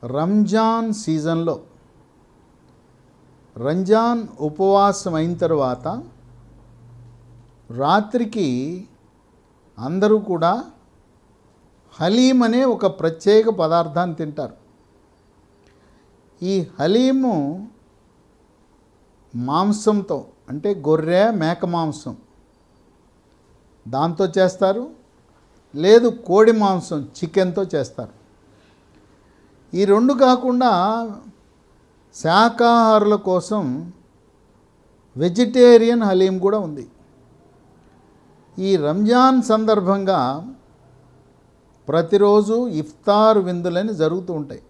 రంజాన్ సీజన్లో రంజాన్ ఉపవాసం అయిన తర్వాత రాత్రికి అందరూ కూడా హలీం అనే ఒక ప్రత్యేక పదార్థాన్ని తింటారు. ఈ హలీము మాంసంతో, అంటే గొర్రె మేక మాంసం దాంతో చేస్తారు, లేదు కోడి మాంసం చికెన్తో చేస్తారు. ఈ రెండు కాకుండా శాకాహారుల కోసం వెజిటేరియన్ హలీం కూడా ఉంది. ఈ రంజాన్ సందర్భంగా ప్రతిరోజు ఇఫ్తార్ విందులని జరుగుతూ ఉంటాయి.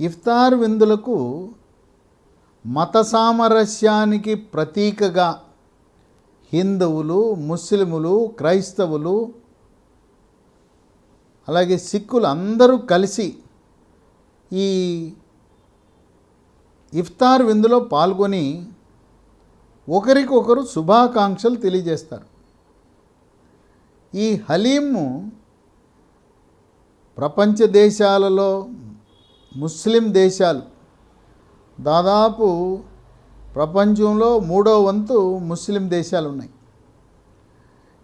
ఇఫ్తార్ విందులకు మత సామరస్యానికి ప్రతీకగా హిందువులు, ముస్లిములు, క్రైస్తవులు, అలాగే సిక్కులు అందరూ కలిసి ఈ ఇఫ్తార్ విందులో పాల్గొని ఒకరికొకరు శుభాకాంక్షలు తెలియజేస్తారు. ఈ హలీము ప్రపంచ దేశాలలో ముస్లిం దేశాలు దాదాపు ప్రపంచంలో 3వ వంతు ముస్లిం దేశాలు ఉన్నాయి.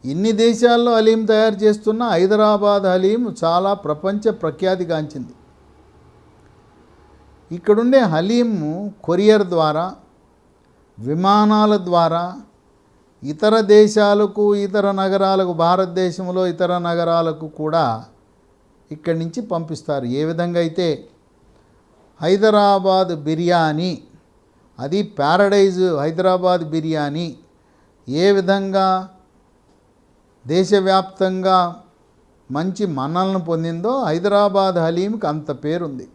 ఇన్ని దేశాల్లో హలీం తయారు చేస్తున్న హైదరాబాద్ హలీం చాలా ప్రపంచ ప్రఖ్యాతిగాంచింది. ఇక్కడుండే హలీము కొరియర్ ద్వారా, విమానాల ద్వారా ఇతర దేశాలకు, ఇతర నగరాలకు, భారతదేశంలో ఇతర నగరాలకు కూడా ఇక్కడి నుంచి పంపిస్తారు. ఏ విధంగా అయితే హైదరాబాద్ బిర్యానీ, అది ప్యారడైజ్ హైదరాబాద్ బిర్యానీ ఏ విధంగా దేశవ్యాప్తంగా మంచి మన్ననలను పొందిందో హైదరాబాద్ హలీంకి అంత పేరుంది.